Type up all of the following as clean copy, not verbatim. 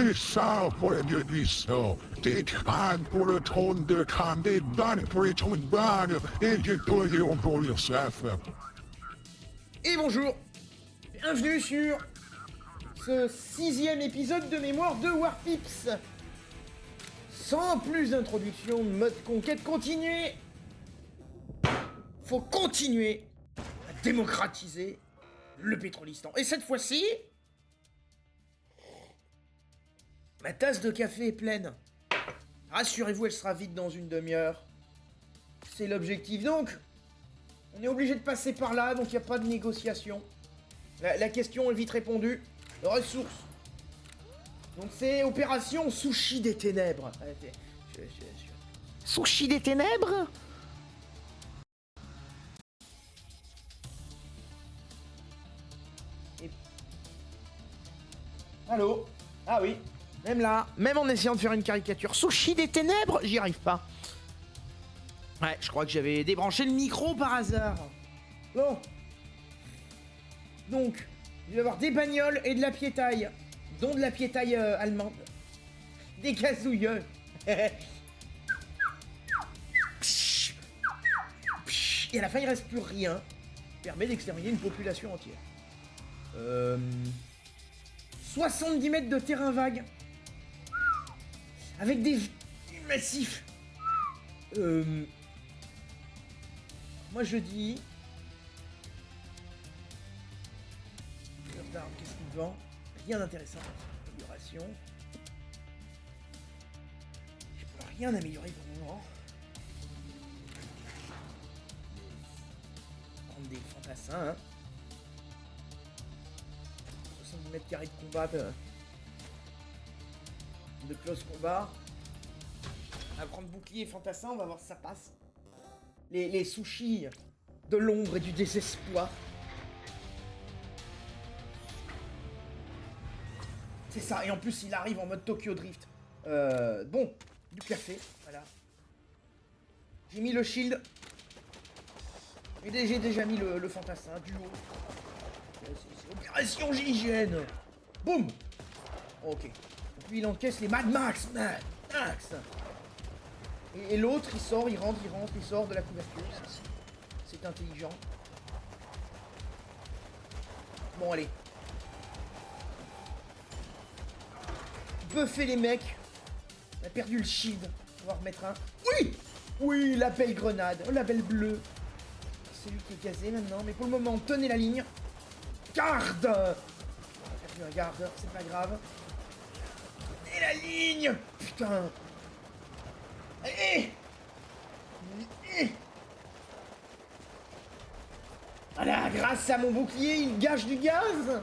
C'est ça pour la mission. Des crânes pour le trône de Khan, des bannes pour les trônes bannes, et des doyons pour l'URSSAF. Et bonjour, bienvenue sur ce 6e épisode de Mémoire de Warpips. Sans plus d'introduction, mode conquête continuée. Faut continuer à démocratiser le Pétrolistan. Et cette fois-ci, ma tasse de café est pleine. Rassurez-vous, elle sera vide dans une demi-heure. C'est l'objectif. Donc, on est obligé de passer par là, donc il n'y a pas de négociation. La question est vite répondue. Ressources. Donc c'est opération Sushi des Ténèbres. Sushi des Ténèbres ? Et... Allô ? Ah oui. Même là, même en essayant de faire une caricature. Sushi des Ténèbres ? J'y arrive pas. Ouais, je crois que j'avais débranché le micro par hasard. Bon. Donc, il va y avoir des bagnoles et de la piétaille. Dont de la piétaille allemande. Des gazouilleux. Et à la fin, il reste plus rien. Permet d'exterminer une population entière. 70 mètres de terrain vague. Avec des massifs. Moi je dis... Qu'est-ce qu'il vend? Rien d'intéressant. Amélioration. Je peux rien améliorer pour le moment. Prendre des fantassins, hein. 70 mètres carrés de combat de close combat. On va prendre bouclier et fantassin, on va voir si ça passe. Les sushis de l'ombre et du désespoir. C'est ça, et en plus il arrive en mode Tokyo Drift. Bon, du café, voilà. J'ai mis le shield. Et j'ai déjà mis le fantassin, du haut. C'est opération GIGN. Boum. Ok. Et puis il encaisse les Mad Max. Mad Max. Et l'autre, il sort, il rentre, il sort de la couverture. C'est intelligent. Bon, allez. Buffer les mecs. On a perdu le shield. On va remettre un... Oui. Oui, la belle grenade. Oh, la belle bleue. C'est lui qui est gazé maintenant. Mais pour le moment, tenez la ligne. Garde. On a perdu un garde, c'est pas grave. Tenez la ligne. Putain. Allez. Voilà, grâce à mon bouclier, il gâche du gaz.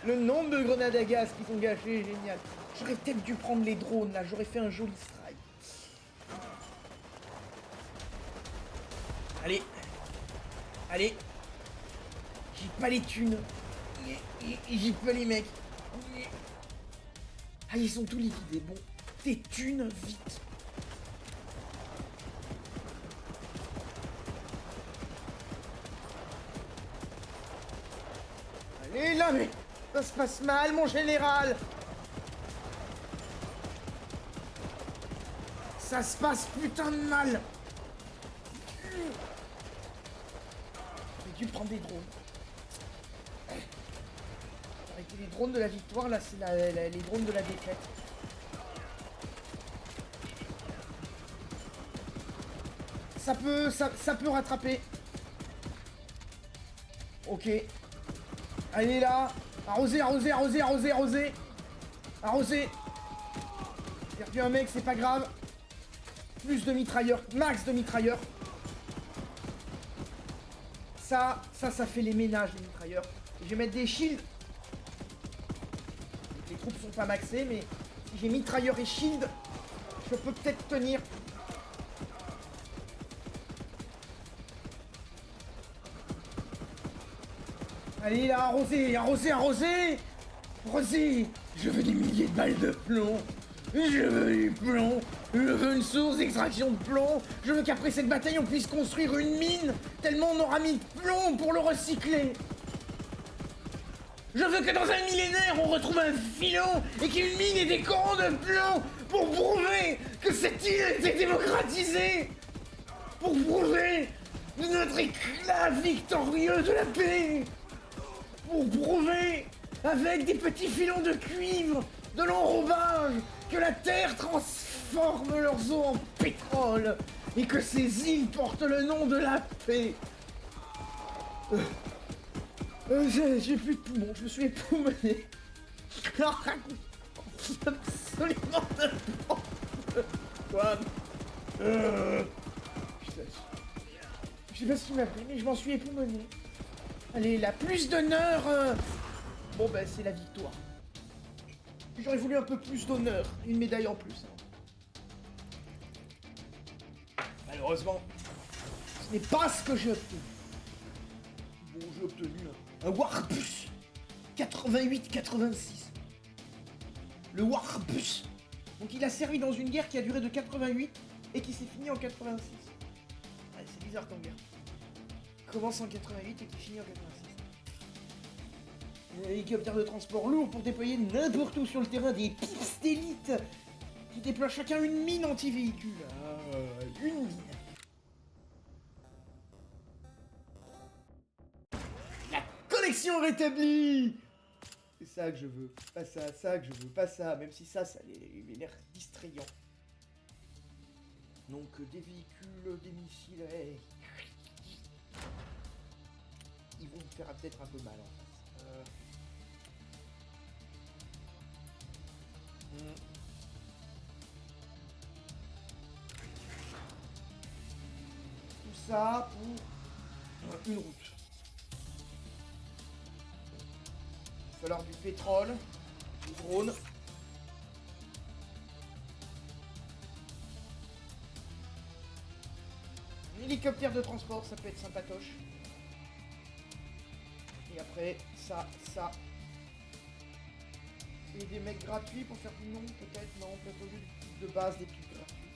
Le nombre de grenades à gaz qui sont gâchées est génial. J'aurais peut-être dû prendre les drones, là. J'aurais fait un joli strike. Allez. Allez. J'ai pas les thunes. J'ai pas les mecs. Ah, ils sont tous liquidés. Bon, des thunes, vite. Allez, là, mais ça se passe mal, mon général. Ça se passe putain de mal. J'ai dû prendre des drones. Arrêtez les drones de la victoire, là c'est les drones de la défaite. Ça peut rattraper. Ok. Allez là. Arroser. Arroser. J'ai perdu un mec, c'est pas grave. Plus de mitrailleurs, max de mitrailleurs. Ça fait les ménages, les mitrailleurs. Et je vais mettre des shields. Les troupes sont pas maxées, mais si j'ai mitrailleur et shield, je peux peut-être tenir. Allez là, arroser. Rosé, je veux des milliers de balles de plomb. Je veux du plomb. Je veux une source d'extraction de plomb. Je veux qu'après cette bataille, on puisse construire une mine. Tellement on aura mis de plomb pour le recycler. Je veux que dans un millénaire, on retrouve un filon et qu'une mine ait des corons de plomb pour prouver que cette île a été démocratisée. Pour prouver notre éclat victorieux de la paix. Pour prouver, avec des petits filons de cuivre, de l'enrobage, que la terre transforme leurs eaux en pétrole et que ces îles portent le nom de la paix. J'ai plus de poumons, je me suis époumoné. Alors raconte absolument n'importe quoi. Putain, je sais pas ce qui m'a pris, mais je m'en suis époumoné. Allez, la plus d'honneur. Bon ben c'est la victoire. J'aurais voulu un peu plus d'honneur, une médaille en plus. Malheureusement, ce n'est pas ce que j'ai obtenu. Bon, j'ai obtenu un Warbus 88-86. Le Warbus. Donc il a servi dans une guerre qui a duré de 88 et qui s'est finie en 86. Ouais, c'est bizarre comme guerre. Commence en 88 et qui finit en 86. Un hélicoptère de transport lourd pour déployer n'importe où sur le terrain des pips d'élite qui déploient chacun une mine anti-véhicule. Une mine. La connexion rétablie. C'est ça que je veux. Pas ça, ça que je veux. Pas ça. Même si ça a l'air distrayant. Donc des véhicules, des missiles, ils vont me faire peut-être un peu mal en face. Tout ça pour une route. Il va falloir du pétrole, du drone. Un hélicoptère de transport, ça peut être sympatoche. Et après, ça. Et des mecs gratuits pour faire du nom, peut-être, non, peut-être au lieu de base des trucs gratuits.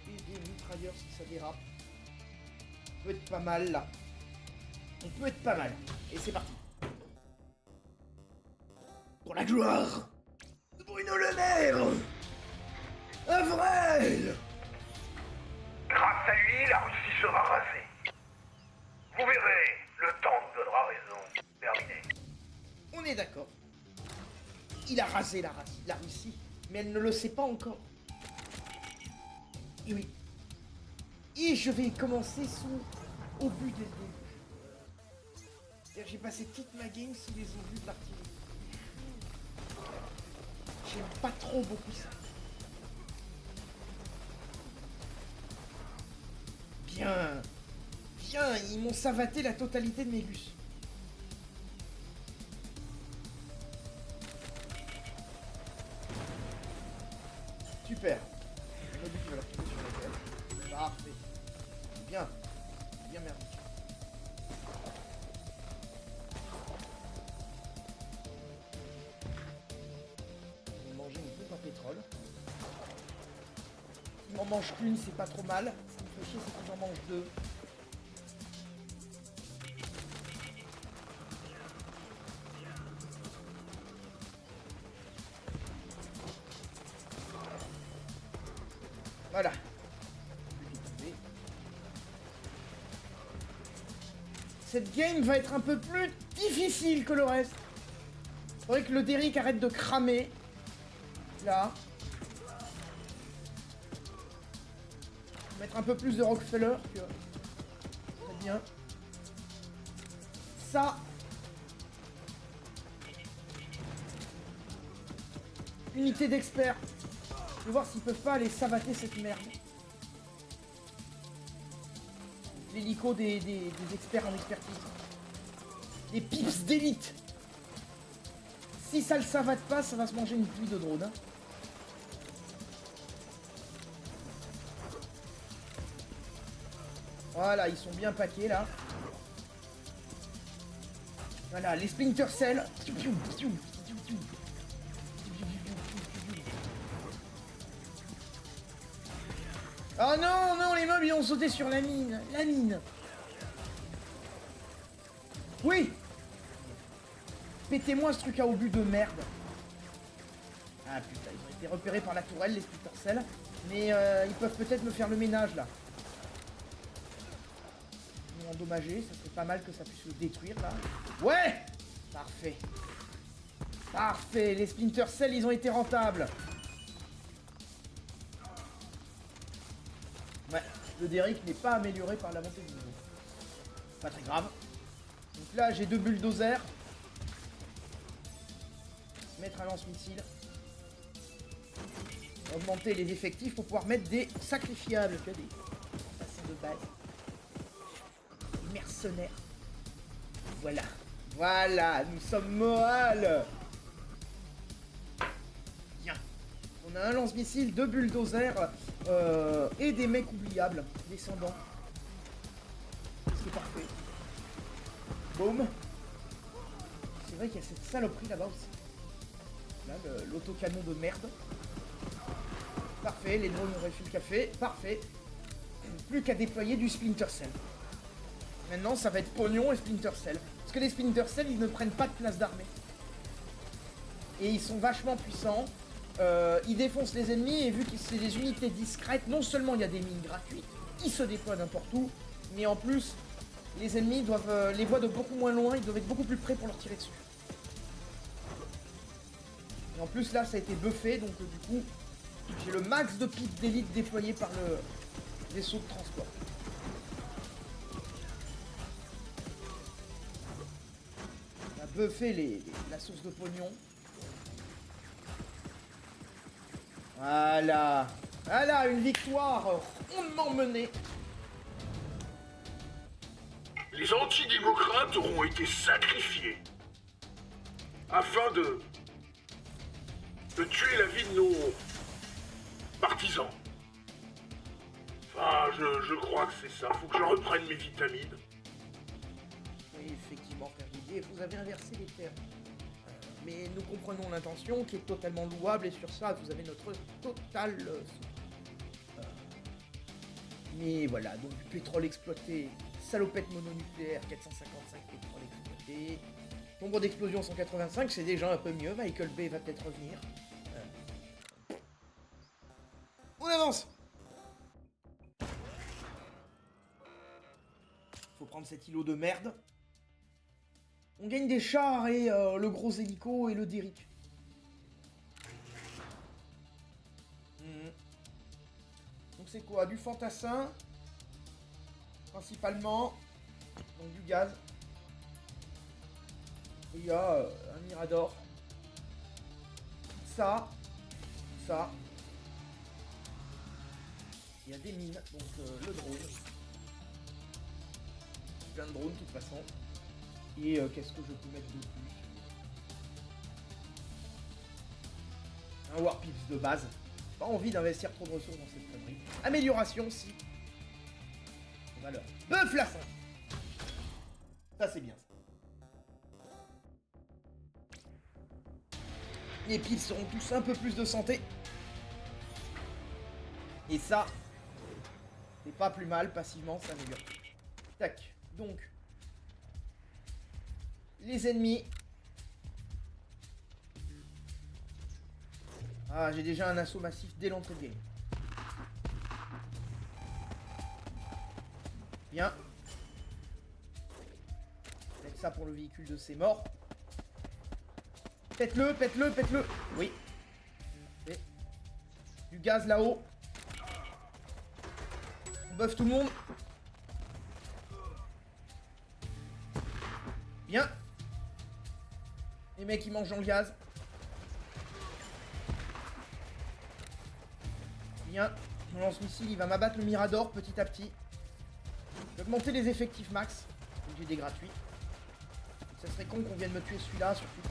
Et des mitrailleurs si ça dérape. On peut être pas mal là. On peut être pas mal. Et c'est parti. Pour la gloire de Bruno Le Maire. Avril. Grâce à lui, la Russie sera rasée. Vous verrez, le temps nous donnera raison. Terminé. On est d'accord. Il a rasé la Russie, mais elle ne le sait pas encore. Et oui. Et je vais commencer au but dès le début. C'est-à-dire j'ai passé toute ma game sous les obus d'artillerie. J'aime pas trop beaucoup ça. Bien, ils m'ont savaté la totalité de mes bus. Super. Le but va leur tomber sur la tête. Parfait. Bien. Bien merdique. Je vais manger une coupe à pétrole. S'il m'en mange qu'une, c'est pas trop mal. Ce qui me fait chier, c'est que j'en mange deux. Voilà. Cette game va être un peu plus difficile que le reste. Faudrait que le Derrick arrête de cramer. Là. Mettre un peu plus de Rockefeller que... Très bien. Ça. Unité d'experts. Je vais voir s'ils peuvent pas aller savater cette merde. L'hélico des experts en expertise. Des pips d'élite. Si ça le savate pas, ça va se manger une pluie de drones. Hein. Voilà, ils sont bien paqués là. Voilà, les Splinter Cell. Oh non, non, les mobs ils ont sauté sur la mine. La mine. Oui. Pétez-moi ce truc à obus de merde. Ah putain, ils ont été repérés par la tourelle, les Splinter Cell. Mais ils peuvent peut-être me faire le ménage là. Ils m'ont endommagé, ça serait pas mal que ça puisse le détruire là. Ouais! Parfait. Parfait, les Splinter Cell ils ont été rentables. Ouais, le Derrick n'est pas amélioré par la montée du niveau. Pas très grave. Donc là j'ai 2 bulldozers. Mettre un lance-missile. Augmenter les effectifs pour pouvoir mettre des sacrifiables. Que des façons de base. Des mercenaires. Voilà. Voilà, nous sommes morales. Bien. On a un lance-missile, 2 bulldozers et des mecs oubliables descendants. C'est parfait. Boum. C'est vrai qu'il y a cette saloperie là-bas aussi. Là, l'autocanon de merde. Parfait, les drones ont reçu le café. Parfait. Plus qu'à déployer du Splinter Cell. Maintenant, ça va être pognon et Splinter Cell. Parce que les Splinter Cell, ils ne prennent pas de place d'armée. Et ils sont vachement puissants. Ils défoncent les ennemis et vu que c'est des unités discrètes, non seulement il y a des mines gratuites, ils se déploient n'importe où, mais en plus, les ennemis doivent les voient de beaucoup moins loin, ils doivent être beaucoup plus près pour leur tirer dessus. Et en plus là, ça a été buffé, donc du coup, j'ai le max de pics d'élite déployé par le vaisseau de transport. On a buffé la source de pognon. Voilà. Voilà, une victoire rondement menée. Les antidémocrates auront été sacrifiés afin de tuer la vie de nos partisans. Enfin, je crois que c'est ça. Faut que je reprenne mes vitamines. Oui, effectivement, frère Didier, vous avez inversé les termes. Mais nous comprenons l'intention qui est totalement louable et sur ça, vous avez notre total soutien. Mais voilà, donc du pétrole exploité, salopette mononucléaire, 455 pétrole exploité. Nombre d'explosions 185, c'est déjà un peu mieux. Michael Bay va peut-être revenir. On avance. Faut prendre cet îlot de merde. On gagne des chars et le gros hélico et le Derrick. Donc c'est quoi? Du fantassin. Principalement. Donc du gaz. Et il y a un Mirador. Ça. Ça. Il y a des mines. Donc le drone. Plein de drones de toute façon. Et qu'est-ce que je peux mettre de plus? Un Warpips de base. Pas envie d'investir trop de ressources dans cette connerie. Amélioration, si. Valeur. Bœuf la 5. Ça, c'est bien, ça. Les piles seront tous un peu plus de santé. Et ça, c'est pas plus mal, passivement, ça améliore. Tac. Donc, les ennemis. Ah, j'ai déjà un assaut massif dès l'entrée de game. Bien. Faites ça pour le véhicule de ces morts. Pète-le, pète-le, pète-le. Oui. Et du gaz là-haut. On buff tout le monde. Bien. Les mecs ils mangent dans le gaz. Bien. Mon lance-missile il va m'abattre le Mirador petit à petit. Je vais augmenter les effectifs max. Donc j'ai des gratuits. Ça serait con qu'on vienne me tuer celui-là surtout.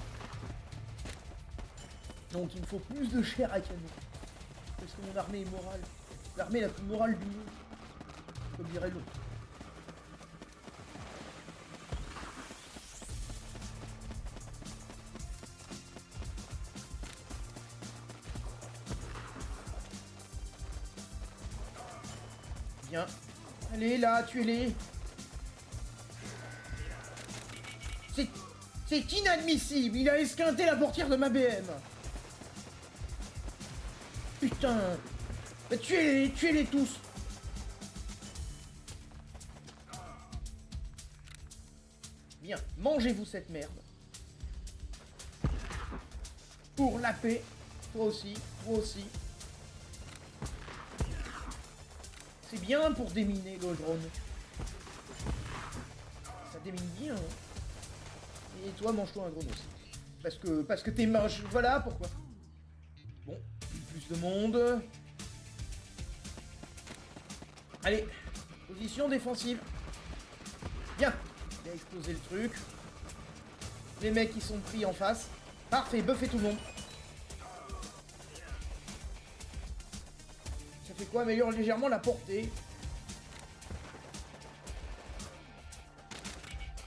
Donc il me faut plus de chair à canon. Parce que mon armée est morale. L'armée la plus morale du monde. Comme dirait l'autre. Bien. Allez, là, tuez-les. C'est inadmissible. Il a esquinté la portière de ma BM. Putain. Bah, tuez-les tous. Bien, mangez-vous cette merde. Pour la paix. Toi aussi, toi aussi. C'est bien pour déminer le drone. Ça démine bien. Hein. Et toi, mange-toi un drone aussi. Parce que t'es moche. Voilà pourquoi. Bon, plus de monde. Allez, position défensive. Bien. Il a explosé le truc. Les mecs qui sont pris en face. Parfait, buffez tout le monde. Ça fait quoi? Améliore légèrement la portée.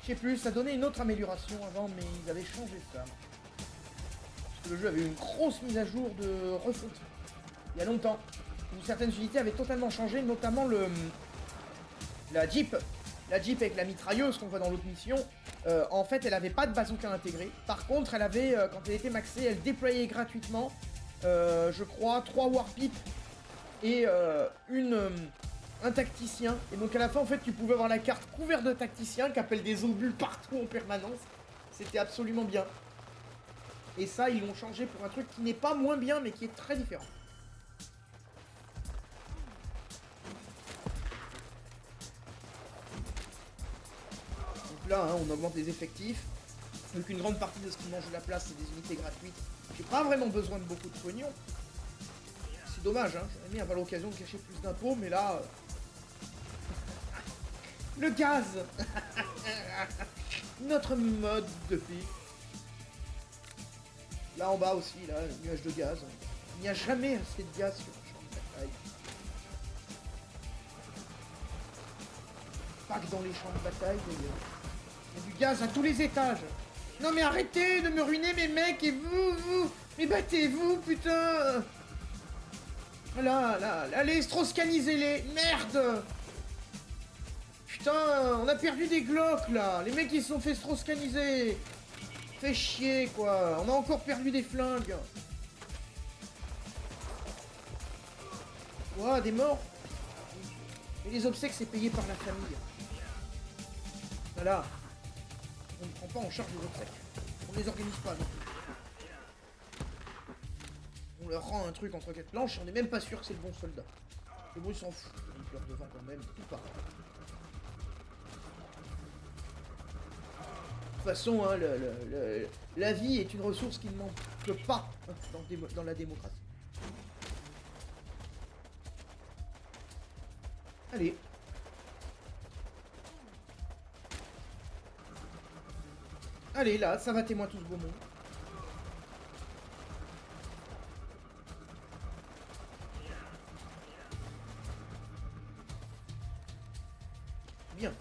Je sais plus, ça donnait une autre amélioration avant, mais ils avaient changé ça. Parce que le jeu avait eu une grosse mise à jour de refonte. Il y a longtemps. Où certaines unités avaient totalement changé, notamment la Jeep. La Jeep avec la mitrailleuse qu'on voit dans l'autre mission. En fait, elle avait pas de bazooka intégré. Par contre, elle avait, quand elle était maxée, elle déployait gratuitement, je crois, 3 Warpip et un tacticien. Et donc à la fin, en fait, tu pouvais avoir la carte couverte de tacticiens qui appellent des obus partout en permanence. C'était absolument bien. Et ça, ils l'ont changé pour un truc qui n'est pas moins bien, mais qui est très différent. Donc là, hein, on augmente les effectifs. Vu qu'une grande partie de ce qui mange de la place, c'est des unités gratuites. J'ai pas vraiment besoin de beaucoup de pognon. C'est dommage, hein. J'aurais aimé avoir l'occasion de cacher plus d'impôts, mais là... Le gaz. Notre mode de vie. Là en bas aussi, là, le nuage de gaz. Il n'y a jamais assez de gaz sur le champ de bataille. Pas que dans les champs de bataille d'ailleurs. Il y a du gaz à tous les étages. Non mais arrêtez de me ruiner mes mecs et vous. Mais battez-vous, putain. Voilà, là, allez, stroscanisez-les. Merde. Putain, on a perdu des glocks là. Les mecs ils se sont fait stroscaniser. Fait chier quoi. On a encore perdu des flingues. Ouah, des morts. Et les obsèques c'est payé par la famille. Voilà. On ne prend pas en charge les obsèques. On les organise pas non plus. On leur rend un truc entre quatre planches et on n'est même pas sûr que c'est le bon soldat. Le bon il s'en fout. Il pleure devant quand même. Tout pareil. De toute façon, hein, la vie est une ressource qui ne manque pas hein, dans la démocratie. Allez. Allez, là, ça va témoin tout ce beau monde. Bien.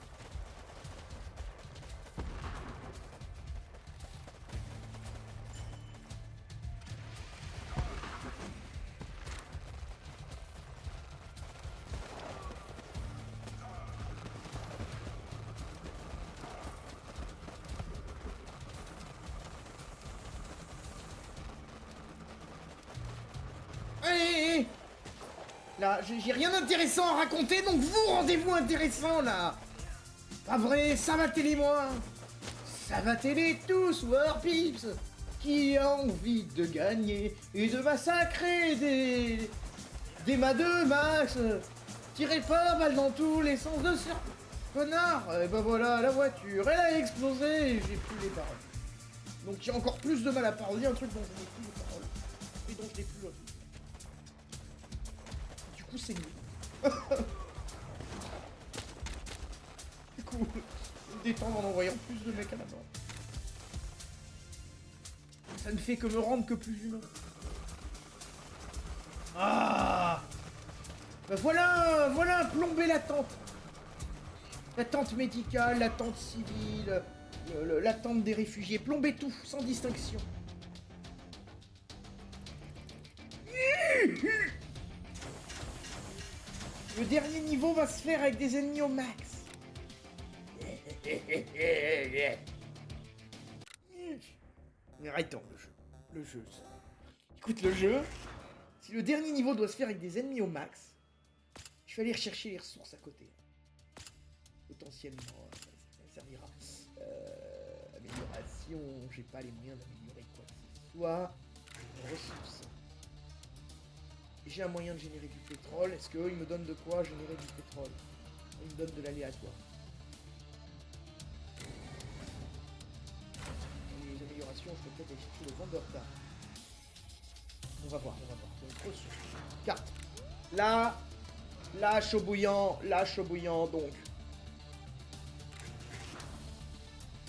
Allez. Là, j'ai rien d'intéressant à raconter, donc vous rendez-vous intéressant, là. Pas vrai, ça va télé moi. Ça va télé tous, Warpips. Qui a envie de gagner et de massacrer des mâts de max. Tirez pas balle dans tous les sens de ce connard. Et ben voilà, la voiture, elle a explosé et j'ai plus les paroles. Donc j'ai encore plus de mal à parler, un truc dont je n'ai plus les paroles. Et dont je n'ai plus le... Du coup c'est mieux. Du coup, me détendre en envoyant plus de mecs à la mort. Ça ne fait que me rendre que plus humain. Ah bah voilà, plomber la tente. La tente médicale, la tente civile, la tente des réfugiés. Plomber tout, sans distinction. Le dernier niveau va se faire avec des ennemis au max. Mais arrêtons le jeu. Le jeu, ça. Écoute, le jeu, si le dernier niveau doit se faire avec des ennemis au max, je vais aller rechercher les ressources à côté. Potentiellement, ça servira. Amélioration, j'ai pas les moyens d'améliorer quoi que ce soit. Ressources. J'ai un moyen de générer du pétrole. Est-ce qu'eux, ils me donnent de quoi générer du pétrole? Ils me donnent de l'aléatoire. Les améliorations, je peux peut-être aller chercher le vendeur d'armes. On va voir. Donc, ressources. Carte. Là, chaud bouillant, donc.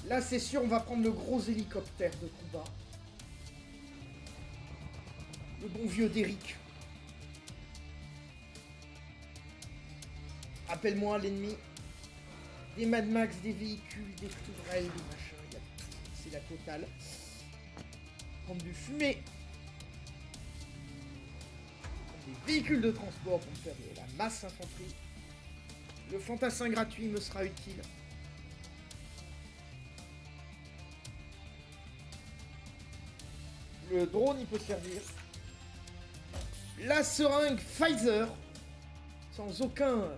Là, c'est sûr, on va prendre le gros hélicoptère de combat. Le bon vieux Derrick. Appelle-moi l'ennemi. Des Mad Max, des véhicules, des tourelles, des machins. Il y a tout. C'est la totale. Prendre du fumée. Des véhicules de transport pour faire de la masse infanterie. Le fantassin gratuit me sera utile. Le drone, il peut servir. La seringue Pfizer. Sans aucun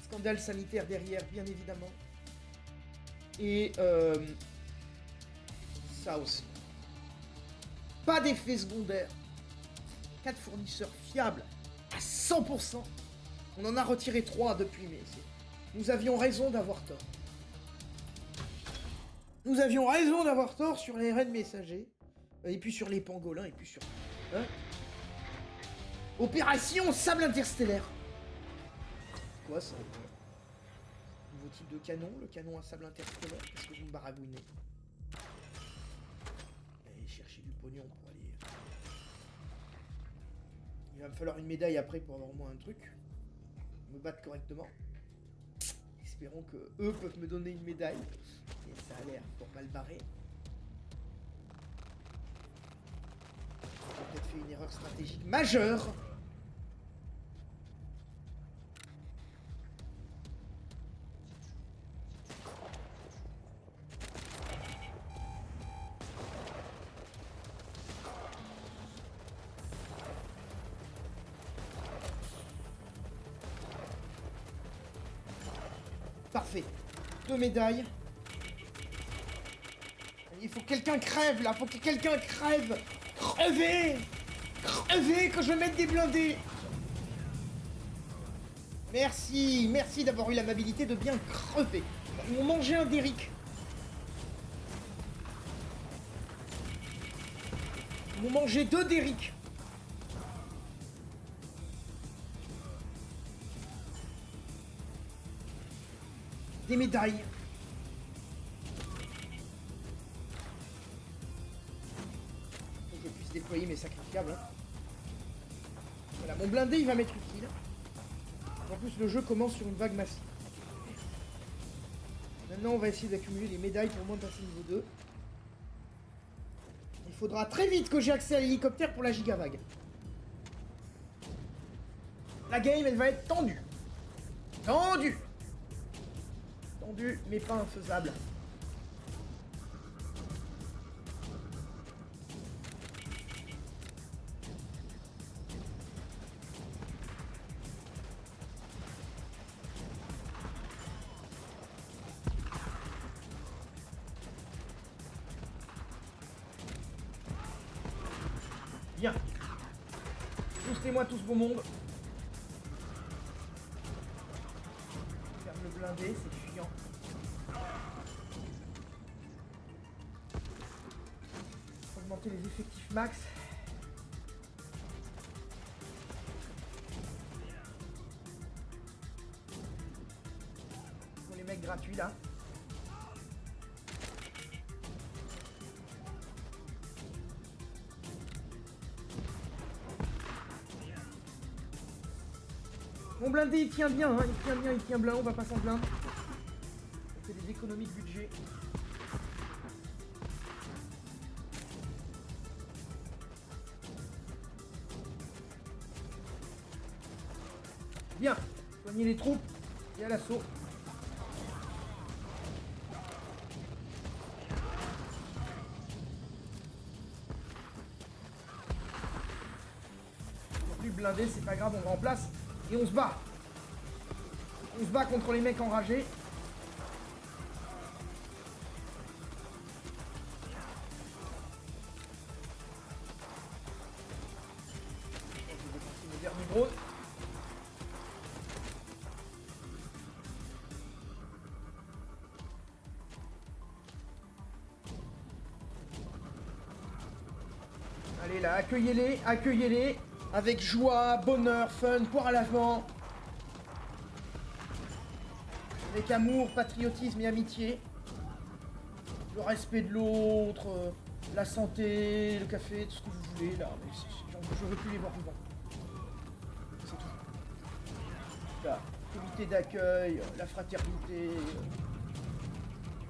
scandale sanitaire derrière, bien évidemment. Et ça aussi. Pas d'effet secondaire. 4 fournisseurs fiables à 100%. On en a retiré 3 depuis, mais nous avions raison d'avoir tort. Nous avions raison d'avoir tort sur les raids messagers. Et puis sur les pangolins, et puis sur... Hein? Opération Sable Interstellaire. Quoi ça? Nouveau type de canon, le canon à sable interstellaire. Qu'est-ce que vous me baragouinez? Allez chercher du pognon pour aller... Il va me falloir une médaille après pour avoir au moins un truc. Me battre correctement. Espérons que eux peuvent me donner une médaille. Et ça a l'air pour mal barré. J'ai peut-être fait une erreur stratégique majeure. Parfait. 2 médailles. Il faut que quelqu'un crève là, faut que quelqu'un crève. Crevez! Crevez que je mette des blindés. Merci, merci d'avoir eu l'amabilité de bien crever. Ils m'ont mangé un Derrick. Ils m'ont mangé 2 Derrick. Des médailles. Faut que je puisse déployer mes sacrificables. Hein. Voilà, mon blindé il va m'être utile. En plus le jeu commence sur une vague massive. Maintenant on va essayer d'accumuler les médailles pour au moins passer niveau 2. Il faudra très vite que j'ai accès à l'hélicoptère pour la gigavague. La game elle va être tendue. Tendue. Tendu, mais pas infaisable. Bien. Boostez-moi tout ce beau monde. Ferme le blindé, c'est chiant. Augmenter les effectifs max. Pour les mecs gratuits là. Mon blindé il tient bien, hein. Il tient bien, on va pas s'en plaindre. On fait des économies de budget. Bien, soignez les troupes et à l'assaut. plus blindé, c'est pas grave, on remplace. Et on se bat. On se bat contre les mecs enragés. Je vais dépenser mon dernier drone. Allez là, accueillez-les, avec joie, bonheur, fun, poire à l'avant. Avec amour, patriotisme et amitié. Le respect de l'autre, la santé, le café, tout ce que vous voulez là. Mais je veux plus les voir vivants. C'est tout. La comité d'accueil, la fraternité,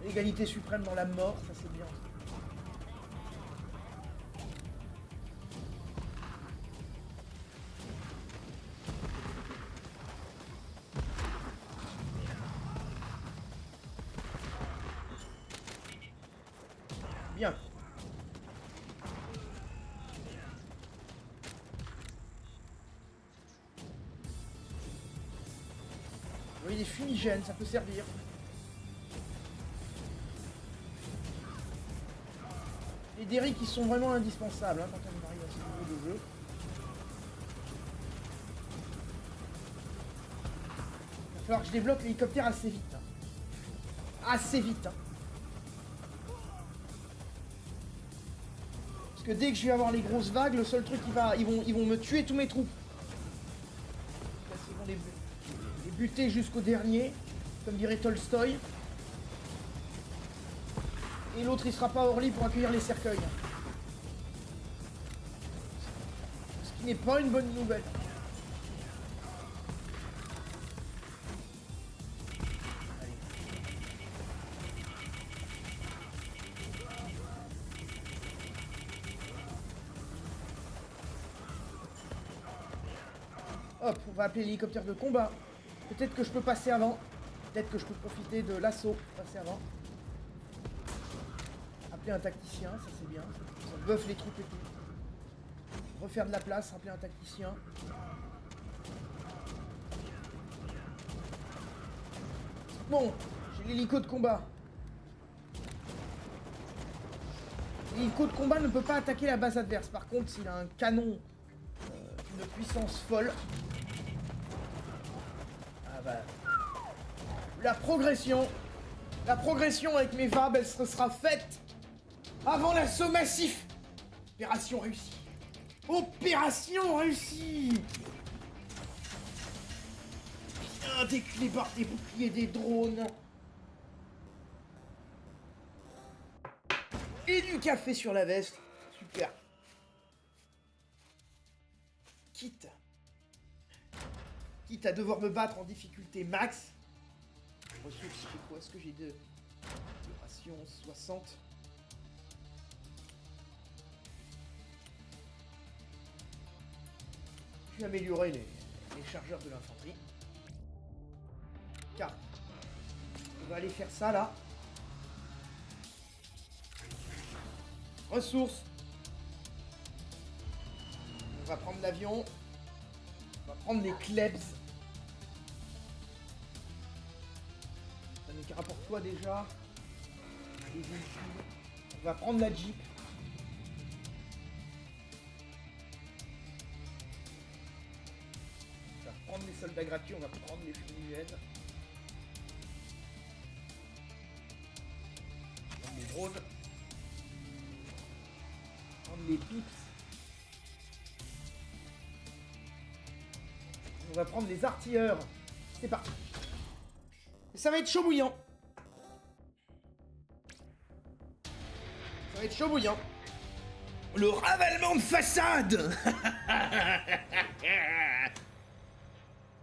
l'égalité suprême dans la mort, ça c'est bien. Bien. Oui, des fumigènes, ça peut servir. Et des riz qui sont vraiment indispensables hein, quand on arrive à ce niveau de jeu. Il va falloir que je débloque l'hélicoptère assez vite. Hein. Assez vite. Hein. Que dès que je vais avoir les grosses vagues, le seul truc ils vont me tuer tous mes troupes. Ils vont les buter jusqu'au dernier, comme dirait Tolstoï. Et l'autre il sera pas hors lit pour accueillir les cercueils. Ce qui n'est pas une bonne nouvelle. Hop, on va appeler l'hélicoptère de combat. Peut-être que je peux passer avant. Peut-être que je peux profiter de l'assaut. Passer avant. Appeler un tacticien, ça c'est bien. Ça buff les troupes et tout. Refaire de la place, appeler un tacticien. Bon, j'ai l'hélico de combat. L'hélico de combat ne peut pas attaquer la base adverse. Par contre, s'il a un canon d'une puissance folle... Ah bah... La progression avec mes VAB, elle sera faite avant l'assaut massif. Opération réussie. Opération réussie. Bien des clébards, des boucliers, des drones. Et du café sur la veste. Super. Quitte à devoir me battre en difficulté max. Ressources, c'est quoi? Est-ce que j'ai de ration 60? Je vais améliorer les chargeurs de l'infanterie. Car on va aller faire ça là. Ressources. On va prendre l'avion. On va prendre les klebs. Ça n'est qu'à rapport toi déjà. Les véhicules. On va prendre la Jeep. On va prendre les soldats gratuits, on va prendre les fumigènes. On va prendre les drones. On va prendre les pips. On va prendre les artilleurs. C'est parti. Et ça va être chaud bouillant. Ça va être chaud bouillant. Le ravalement de façade.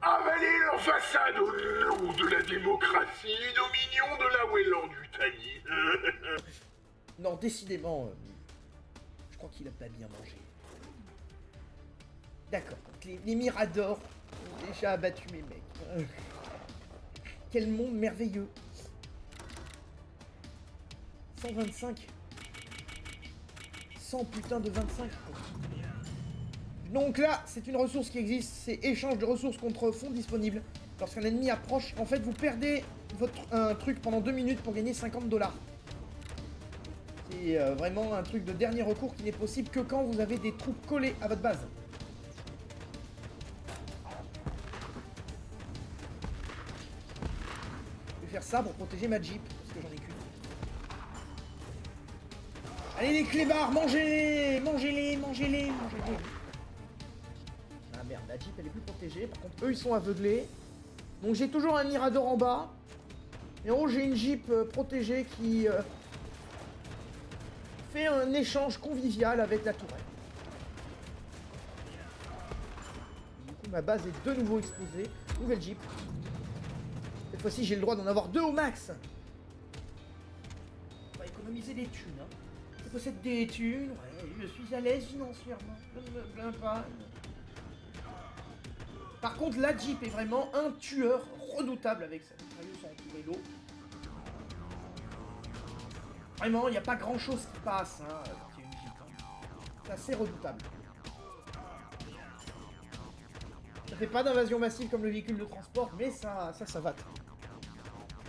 Avaler leur façade au nom de la démocratie, dominion de la Welland-Utanie. Non, décidément, je crois qu'il a pas bien mangé. D'accord, donc les Miradors ont déjà abattu mes mecs. Quel monde merveilleux. 125. 100 putain de 25. Donc là, c'est une ressource qui existe, c'est échange de ressources contre fonds disponibles. Lorsqu'un ennemi approche, en fait, vous perdez un truc pendant 2 minutes pour gagner 50 $. C'est vraiment un truc de dernier recours qui n'est possible que quand vous avez des troupes collées à votre base. Je vais faire ça pour protéger ma Jeep, parce que j'en ai qu'une. Allez les clébards, mangez-les, mangez-les, mangez-les, mangez-les. Ah merde, la Jeep elle est plus protégée, par contre eux ils sont aveuglés. Donc j'ai toujours un Mirador en bas. Et en haut j'ai une Jeep protégée qui fait un échange convivial avec la tourelle. Du coup ma base est de nouveau exposée. Nouvelle Jeep. Cette fois-ci j'ai le droit d'en avoir 2 au max. On va économiser des thunes. Hein. Je possède des thunes, ouais, je suis à l'aise financièrement. Je ne me plains pas. Par contre, la Jeep est vraiment un tueur redoutable avec sa mitrailleuse en vélo. Vraiment, il n'y a pas grand chose qui passe hein, quand il y a une Jeep. Hein. C'est assez redoutable. Ça fait pas d'invasion massive comme le véhicule de transport, mais ça savate.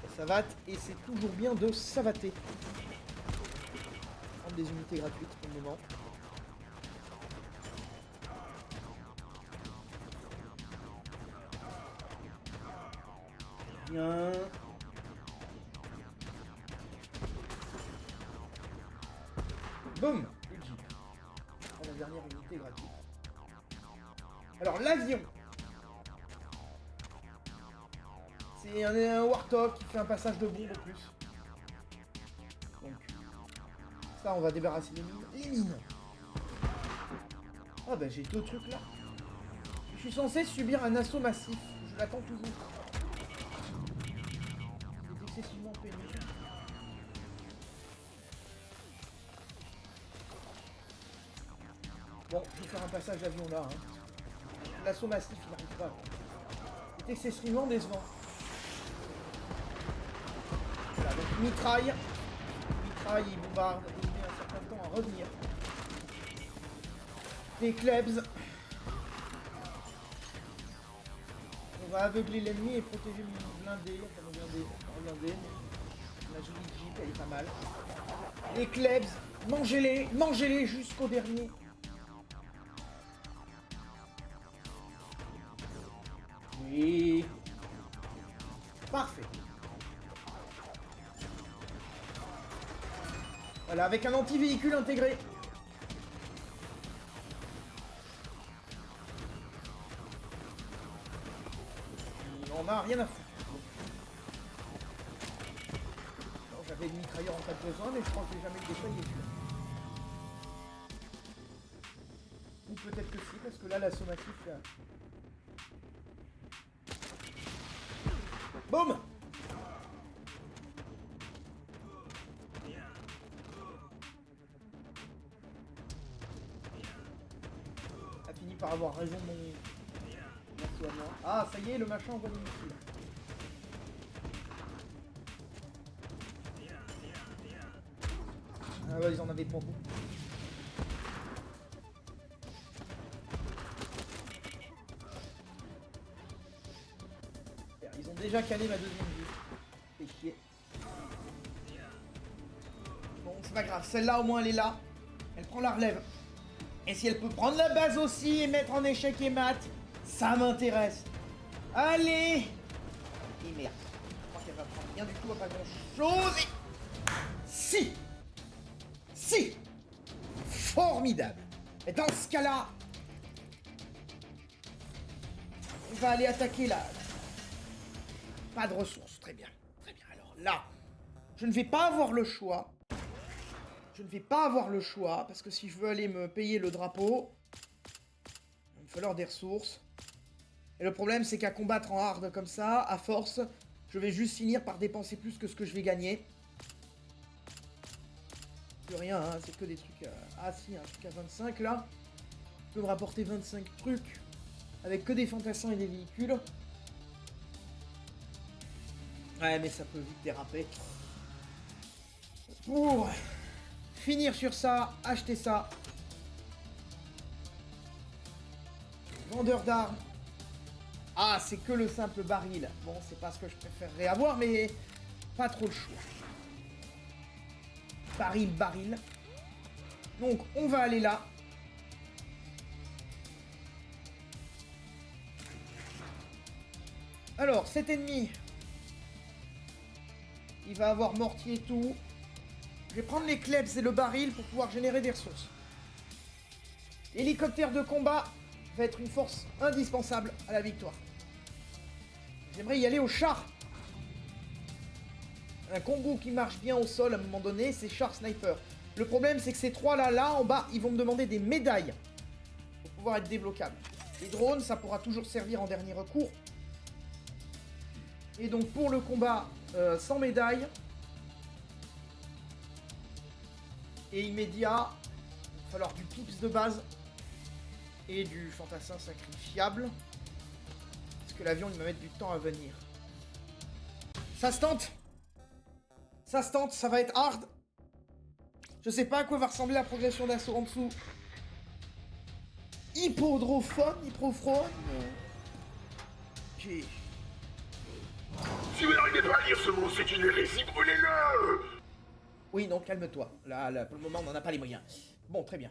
Ça savate et c'est toujours bien de savater. Prendre des unités gratuites pour le moment. Bien. Boum. Et Jeep. La dernière unité gratuite. Alors l'avion. C'est un Warthog qui fait un passage de bombe au plus. Donc ça on va débarrasser les mines. Les mines. Ah bah j'ai 2 trucs là. Je suis censé subir un assaut massif. Je l'attends toujours. C'est excessivement pénible. Bon, je vais faire un passage d'avion là. Hein. L'assaut massif, il n'arrive pas. C'est excessivement décevant. Voilà, donc mitraille. Mitraille, il bombarde. Et il met un certain temps à revenir. Des klebs. On va aveugler l'ennemi et protéger le blindé. Enfin, le blindé. La jolie Jeep, elle est pas mal. Les klebs, mangez-les, mangez-les jusqu'au dernier. Oui. Parfait. Voilà, avec un anti-véhicule intégré. On a rien à foutre. J'avais le mitrailleur en cas de besoin, mais je crois que j'ai jamais le déployé. Ou peut-être que si, parce que là, l'assaut massif... Boum! A fini par avoir raison mon... Merci à moi. Ah, ça y est, le machin envoie des missiles. Ah ouais, ils en avaient pas beaucoup. Ils ont déjà calé ma deuxième vue. Fait chier. Bon, c'est pas grave. Celle-là, au moins, elle est là. Elle prend la relève. Et si elle peut prendre la base aussi et mettre en échec et mat, ça m'intéresse. Allez! Et merde. Je crois qu'elle va prendre rien du tout à pas grand-chose. Et... Si! Si! Formidable! Et dans ce cas-là, on va aller attaquer là. Pas de ressources, très bien. Très bien, alors là, je ne vais pas avoir le choix. Je ne vais pas avoir le choix, parce que si je veux aller me payer le drapeau, il va me falloir des ressources. Et le problème, c'est qu'à combattre en hard comme ça, à force, je vais juste finir par dépenser plus que ce que je vais gagner. Plus rien, hein, c'est que des trucs... Ah si, un truc à 25 là. Je peux me rapporter 25 trucs, avec que des fantassins et des véhicules. Ouais, mais ça peut vite déraper. Pour finir sur ça, acheter ça. Vendeur d'armes. Ah, c'est que le simple baril. Bon, c'est pas ce que je préférerais avoir, mais pas trop le choix. Baril, baril. Donc, on va aller là. Alors, cet ennemi, il va avoir mortier et tout. Je vais prendre les klebs et le baril pour pouvoir générer des ressources. L'hélicoptère de combat va être une force indispensable à la victoire. J'aimerais y aller au char. Un combo qui marche bien au sol à un moment donné, c'est char sniper. Le problème, c'est que ces trois-là, là, en bas, ils vont me demander des médailles pour pouvoir être débloquables. Les drones, ça pourra toujours servir en dernier recours. Et donc, pour le combat sans médaille et immédiat, il va falloir du pips de base et du fantassin sacrifiable. Parce que l'avion, il va mettre du temps à venir. Ça se tente. Ça se tente, ça va être hard. Je sais pas à quoi va ressembler la progression d'assaut en dessous. Hippodrophone, hippofrone. Ok. Si vous n'arrivez pas à lire ce mot, c'est une hérésie, brûlez-le! Oui, non, calme-toi. Là, pour le moment, on n'en a pas les moyens. Bon, très bien.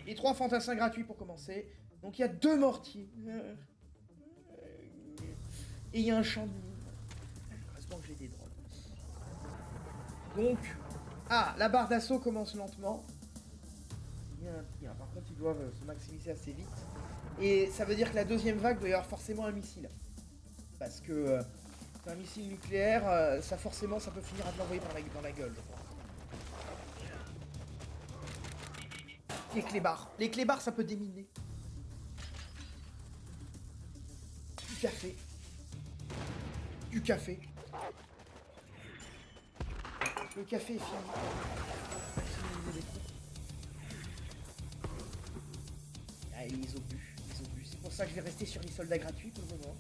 Les 3 fantassins gratuits pour commencer. Donc, il y a 2 mortiers. Et il y a un champ de mine. Heureusement que j'ai des drones. Donc... Ah, la barre d'assaut commence lentement. Par contre, ils doivent se maximiser assez vite. Et ça veut dire que la deuxième vague doit y avoir forcément un missile. Parce que c'est un missile nucléaire, ça forcément, ça peut finir à te l'envoyer dans la gueule, je crois. Les clébards. Les clébards, ça peut déminer. Du café. Du café. Le café est fini. Ah, et les obus. C'est pour ça que je vais rester sur les soldats gratuits pour le moment.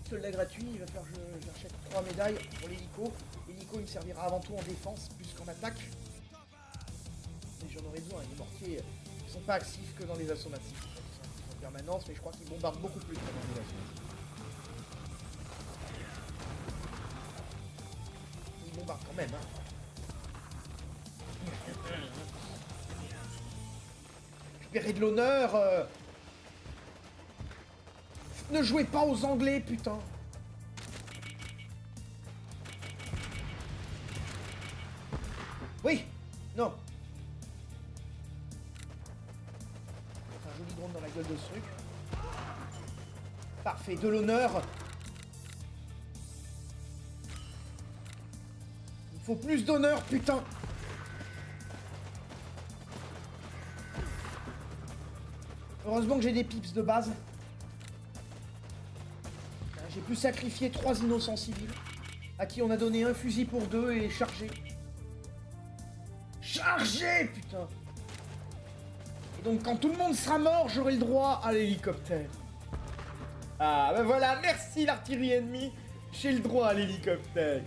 Soldat gratuit, il va falloir que j'achète 3 médailles pour l'hélico. L'hélico, il me servira avant tout en défense plus qu'en attaque. Mais j'en aurai besoin. Les mortiers, ils sont pas actifs que dans les assauts massifs. Ils sont actifs en permanence, mais je crois qu'ils bombardent beaucoup plus que dans les assauts massifs. Bombarde quand même, hein. Récupérer de l'honneur. Ne jouez pas aux Anglais, putain. Oui. Non. Un joli drone dans la gueule de ce truc. Parfait, de l'honneur. Faut plus d'honneur, putain. Heureusement que j'ai des pips de base. J'ai pu sacrifier 3 innocents civils, à qui on a donné un fusil pour 2 et chargé. Chargé, putain. Et donc quand tout le monde sera mort, j'aurai le droit à l'hélicoptère. Ah, ben voilà, merci l'artillerie ennemie. J'ai le droit à l'hélicoptère.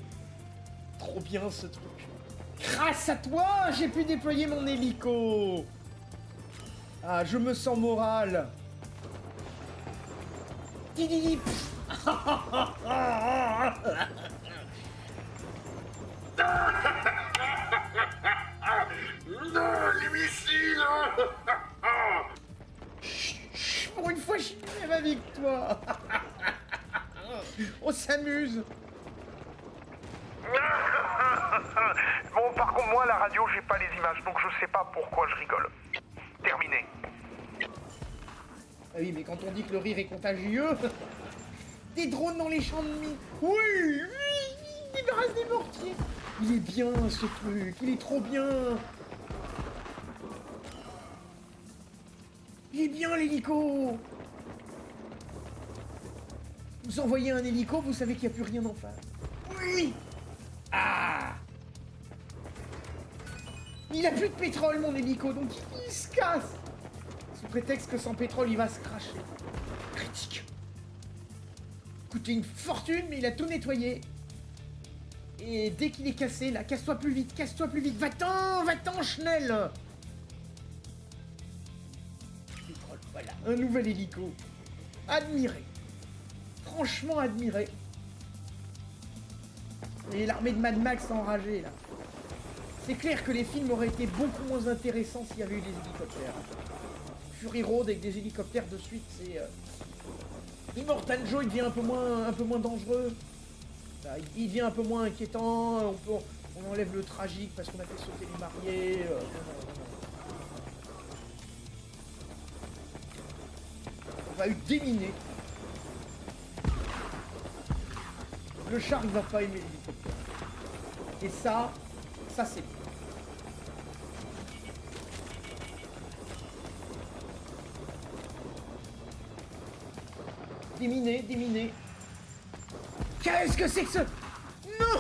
Trop bien ce truc. Grâce à toi, j'ai pu déployer mon hélico. Ah, je me sens moral. Dididi. Non, les missiles! Pour une fois, je suis même avec toi. On s'amuse. Bon, par contre, moi, à la radio, j'ai pas les images, donc je sais pas pourquoi je rigole. Terminé. Ah oui, mais quand on dit que le rire est contagieux... Des drones dans les champs de mine. Oui, oui, il débarrasse des mortiers. Il est bien, ce truc. Il est trop bien. Il est bien, l'hélico. Vous envoyez un hélico, vous savez qu'il n'y a plus rien en face. Oui. Ah. Il a plus de pétrole, mon hélico, donc il se casse. Sous prétexte que sans pétrole, il va se cracher. Critique. Coûté une fortune, mais il a tout nettoyé. Et dès qu'il est cassé, là, casse-toi plus vite, va-t'en, Schnell. Voilà, un nouvel hélico. Admiré. Franchement admiré. Et l'armée de Mad Max enragée, là. C'est clair que les films auraient été beaucoup moins intéressants s'il y avait eu des hélicoptères. Fury Road avec des hélicoptères de suite, c'est... Immortal Joe, il devient un peu moins dangereux. Là, il devient un peu moins inquiétant. On enlève le tragique parce qu'on a fait sauter les mariés. On va déminer. Le char, il va pas aimer l'hélicoptère. Et ça c'est bien. Déminer. Qu'est-ce que c'est que ce... Non.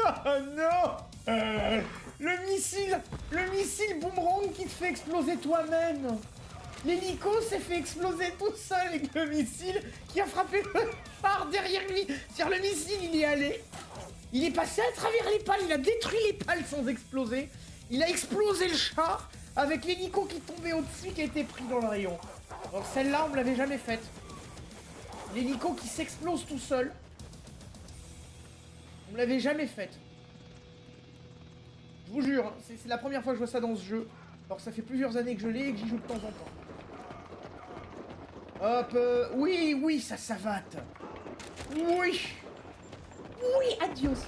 Ah non. Le missile boomerang qui te fait exploser toi-même. L'hélico s'est fait exploser tout seul avec le missile qui a frappé le phare derrière lui. C'est-à-dire le missile, il est allé. Il est passé à travers les pales, il a détruit les pales sans exploser. Il a explosé le char avec l'hélico qui tombait au-dessus qui a été pris dans le rayon. Donc celle-là, on me l'avait jamais faite. L'hélico qui s'explose tout seul. On me l'avait jamais faite. Je vous jure, hein, c'est la première fois que je vois ça dans ce jeu. Alors ça fait plusieurs années que je l'ai et que j'y joue de temps en temps. Hop, oui, ça savate. Oui, adios.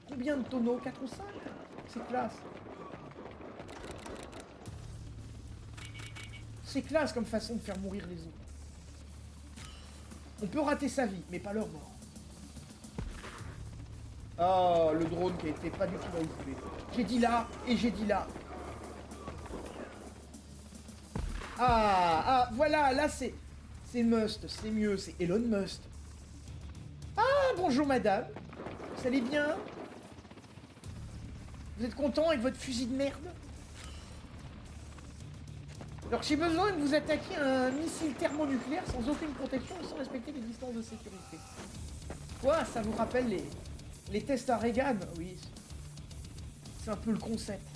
Combien de tonneaux? 4 ou 5? C'est classe. C'est classe comme façon de faire mourir les autres. On peut rater sa vie, mais pas leur mort. Oh, le drone qui a été pas du tout là où je voulais. J'ai dit là, et j'ai dit là. Ah, voilà, là c'est Must, c'est mieux, c'est Elon Musk. Ah, bonjour madame. Vous allez bien? Vous êtes content avec votre fusil de merde? Alors j'ai besoin que vous attaquiez un missile thermonucléaire sans aucune protection et sans respecter les distances de sécurité. Quoi? Ça vous rappelle les tests à Reagan? Oui. C'est un peu le concept.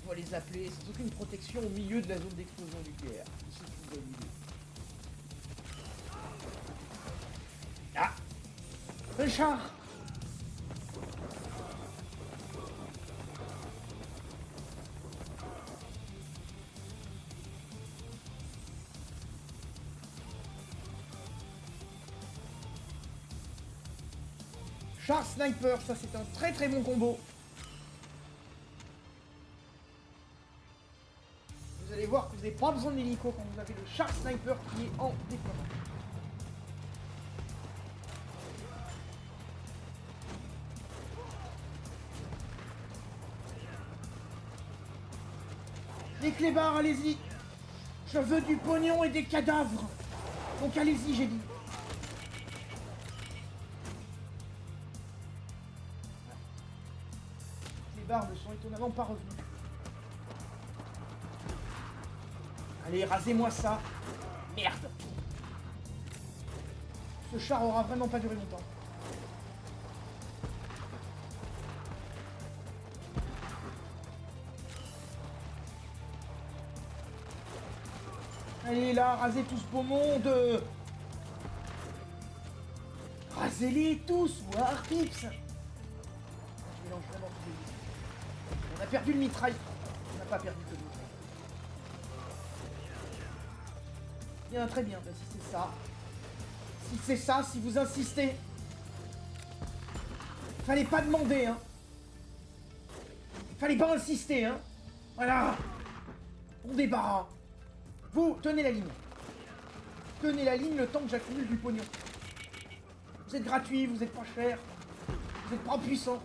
On va les appeler sans aucune protection au milieu de la zone d'explosion nucléaire. C'est une bonne idée. Ah! Un char! Char sniper, ça c'est un très très bon combo. Vous allez voir que vous n'avez pas besoin d'hélico quand vous avez le char sniper qui est en déploiement. Les clébards, allez-y. Je veux du pognon et des cadavres. Donc allez-y, j'ai dit. Les clébards ne sont étonnamment pas revenus. Allez, rasez-moi ça. Merde. Ce char aura vraiment pas duré longtemps. Allez là, rasez tout ce beau monde. Rasez-les tous, War Pips. Je mélange vraiment tous les deux. On a perdu le mitraille. On n'a pas perdu que le mitraille. Bien, très bien, bah, si c'est ça. Si c'est ça, si vous insistez. Fallait pas demander, hein. Fallait pas insister, hein. Voilà. On débarras. Vous, tenez la ligne. Tenez la ligne le temps que j'accumule du pognon. Vous êtes gratuit, vous êtes pas cher. Vous êtes pas puissant.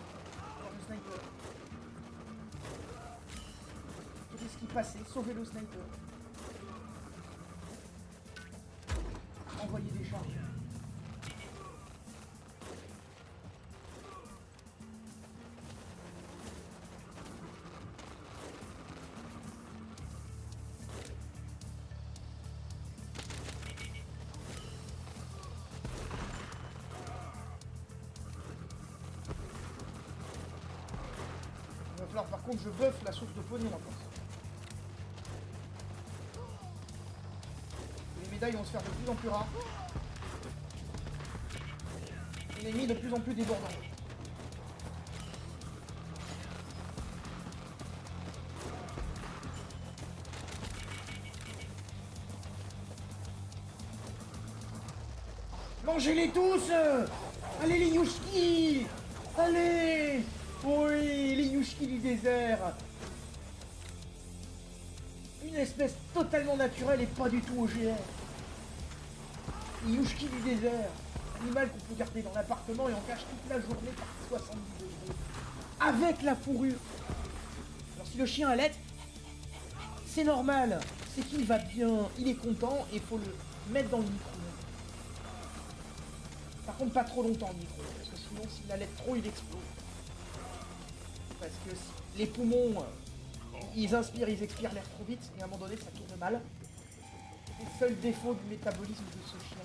Le sniper. Qu'est-ce qui passait? Sauvez le sniper. Envoyez des charges. falloir par contre je buff la source de pognon en pense. Les médailles vont se faire de plus en plus rares. Et l'ennemi de plus en plus débordant. Mangez-les tous! Allez les Yushki! Allez! Oui, les Yushki du désert! Une espèce totalement naturelle et pas du tout OGR. Les Yushki du désert. Animal qu'on peut garder dans l'appartement et on cache toute la journée par 70 degrés. Avec la fourrure. Alors si le chien allait, c'est normal. C'est qu'il va bien, il est content et il faut le mettre dans le micro. Par contre, pas trop longtemps le micro, parce que sinon, s'il allait trop, il explose. Parce que les poumons, ils inspirent, ils expirent l'air trop vite, et à un moment donné, ça tourne mal. C'est le seul défaut du métabolisme de ce chien.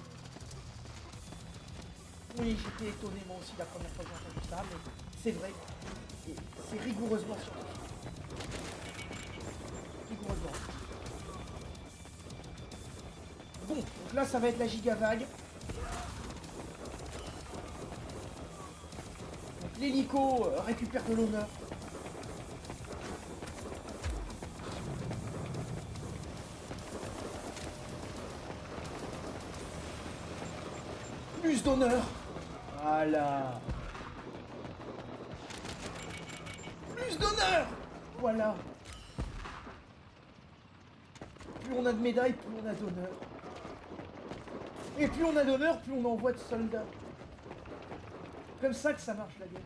Oui, j'étais étonné moi aussi la première fois que j'ai entendu ça, mais c'est vrai. Et c'est rigoureusement scientifique. Rigoureusement. Bon, donc là, ça va être la gigavague. L'hélico récupère de l'honneur. Plus d'honneur. Voilà. Plus d'honneur. Voilà. Plus on a de médailles, plus on a d'honneur. Et plus on a d'honneur, plus on envoie de soldats. Comme ça que ça marche la guerre.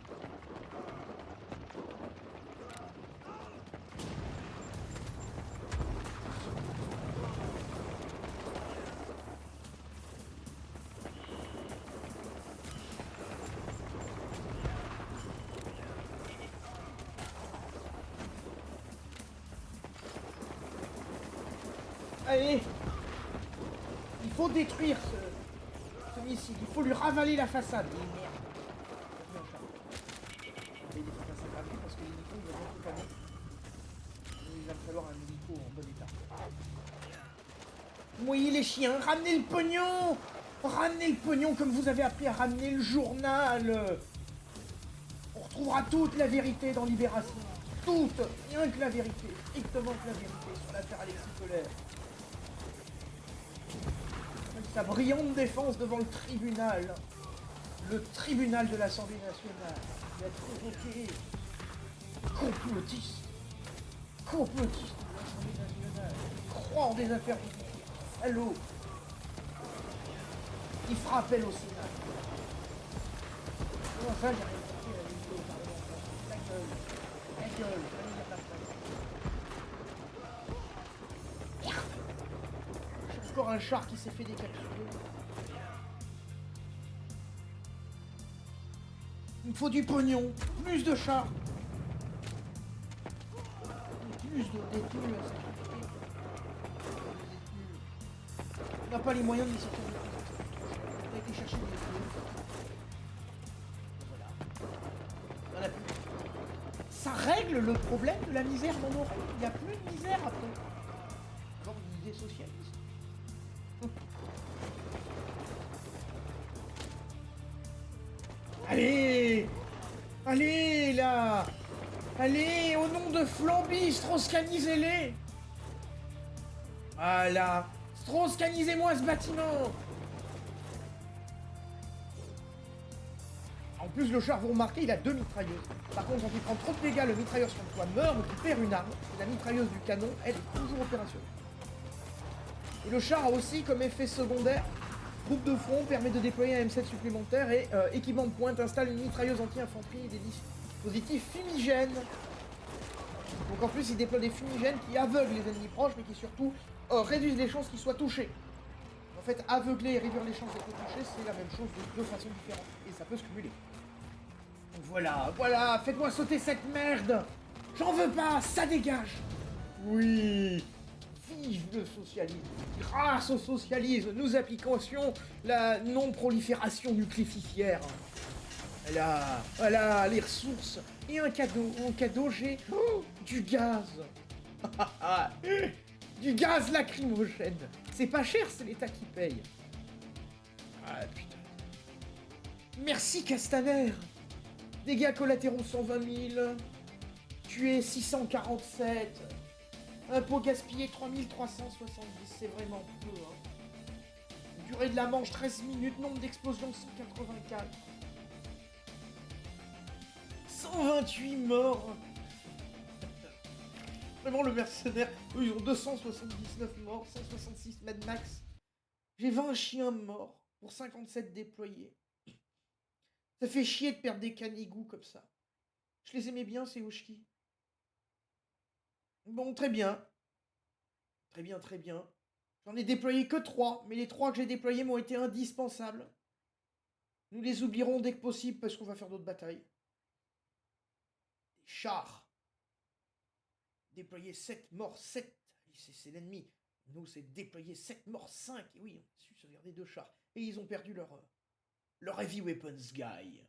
Allez, il faut détruire ce missile, il faut lui ravaler la façade. Et merde. Mais il faut passer rapide parce que l'hélico il va bientôt planer. Il va me falloir un hélico en bon état. Oui les chiens, ramenez le pognon! Ramenez le pognon comme vous avez appris à ramener le journal! On retrouvera toute la vérité dans Libération. Toute! Rien que la vérité. Strictement que la vérité sur l'affaire Alexis Kohler. Avec sa brillante défense devant le tribunal. Le tribunal de l'Assemblée nationale. Il a provoqué complotiste de l'Assemblée nationale, croit en des affaires publiques, salaud, il fera appel au Sénat. Comment ça, j'ai rien compris à la vidéo parlementaire. La gueule, allez, la place. J'ai encore un char qui s'est fait décapsuler. Il me faut du pognon, plus de chars. Plus de détenus à sacrifier. On n'a pas les moyens de les sortir de prison. On a été chercher des détenus. Voilà. Il n'y en a plus. Ça règle le problème de la misère dans nos rangs. Il n'y a plus de misère après. Genre une idée socialiste. Allez! Allez là! Allez, au nom de Flamby, strauss-canisez-les! Voilà! Strauss-canisez-moi ce bâtiment! En plus, le char, vous remarquez, il a 2 mitrailleuses. Par contre, quand il prend trop de dégâts, le mitrailleur sur le toit meurt, donc il perd une arme. Et la mitrailleuse du canon, elle est toujours opérationnelle. Et le char a aussi, comme effet secondaire, groupe de front, permet de déployer un M7 supplémentaire et équipement de pointe installe une mitrailleuse anti-infanterie et des dispositifs fumigènes. Donc en plus, il déploie des fumigènes qui aveuglent les ennemis proches, mais qui surtout réduisent les chances qu'ils soient touchés. En fait, aveugler et réduire les chances d'être touchés, c'est la même chose de 2 façons différentes. Et ça peut se cumuler. Donc voilà, faites-moi sauter cette merde! J'en veux pas, ça dégage! Oui! Vive le socialisme! Grâce au socialisme, nous appliquons la non-prolifération nucléaire. Voilà, les ressources. Et un cadeau. En cadeau, j'ai du gaz. Du gaz lacrymogène. C'est pas cher, c'est l'État qui paye. Ah putain. Merci Castaner. Dégâts collatéraux 120 000. Tué 647. Impôt gaspillé 3370. C'est vraiment peu, hein. Durée de la manche 13 minutes. Nombre d'explosions 184. 128 morts. Vraiment le mercenaire. Eux ils ont 279 morts. 166 Mad Max. J'ai 20 chiens morts. Pour 57 déployés. Ça fait chier de perdre des canigous comme ça. Je les aimais bien, ces Oshki. Bon, très bien. Très bien, très bien. J'en ai déployé que 3, mais les 3 que j'ai déployés m'ont été indispensables. Nous les oublierons dès que possible parce qu'on va faire d'autres batailles. Des chars. Déployer 7 morts, 7. C'est l'ennemi. Nous, c'est déployer 7 morts, 5. Et oui, on a su sauvegarder 2 chars. Et ils ont perdu leur Heavy Weapons Guy.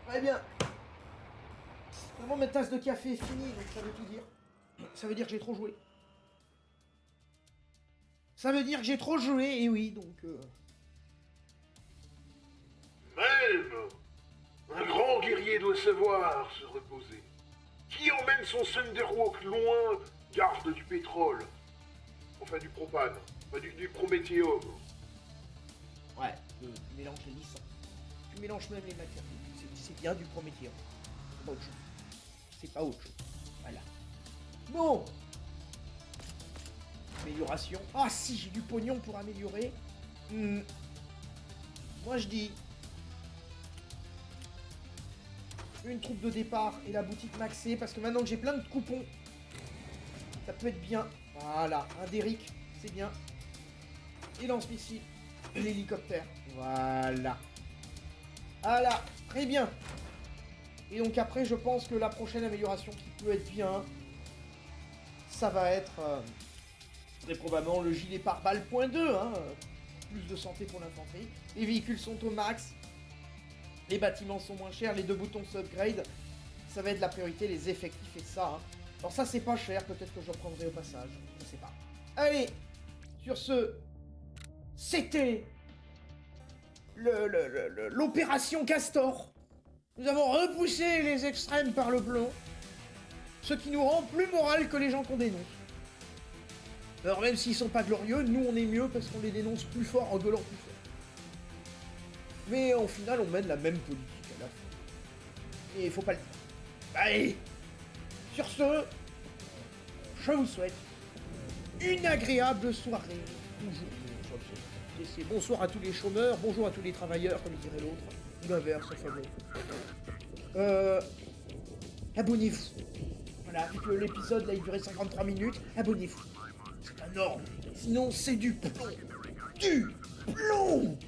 Très bien. Vraiment, ma tasse de café est finie, donc ça veut tout dire. Ça veut dire que j'ai trop joué. Ça veut dire que j'ai trop joué, et oui, donc... Même un grand guerrier doit savoir se reposer. Qui emmène son Thunderwalk loin garde du pétrole. Enfin du propane, pas du prométhéum. Ouais, tu mélanges les licences. Tu mélanges même les matières. C'est bien du Prométhéum. C'est pas autre chose. C'est pas autre chose. Voilà. Bon. Amélioration. Ah si, j'ai du pognon pour améliorer. Moi je dis... une troupe de départ et la boutique maxée, parce que maintenant que j'ai plein de coupons, ça peut être bien. Voilà, un Derrick, c'est bien. Et lance-missile, l'hélicoptère. Voilà. Voilà, très bien. Et donc après, je pense que la prochaine amélioration qui peut être bien, ça va être très probablement le gilet pare-balles .2, hein. Plus de santé pour l'infanterie. Les véhicules sont au max. Les bâtiments sont moins chers, les 2 boutons s'upgrade. Ça va être la priorité, les effectifs et ça. Hein. Alors ça, c'est pas cher, peut-être que je reprendrai au passage. Je sais pas. Allez, sur ce, c'était l'opération Castor. Nous avons repoussé les extrêmes par le plomb. Ce qui nous rend plus moral que les gens qu'on dénonce. Alors même s'ils sont pas glorieux, nous on est mieux parce qu'on les dénonce plus fort en gueulant plus fort. Mais au final, on mène la même politique à la fin. Et il faut pas le dire. Allez. Sur ce, je vous souhaite une agréable soirée. Et c'est bonsoir à tous les chômeurs, bonjour à tous les travailleurs, comme dirait l'autre. Ou l'inverse, enfin bon. Abonnez-vous. Voilà, vu que l'épisode là il durait 53 minutes, abonnez-vous. C'est un ordre. Sinon, c'est du plomb. Du plomb.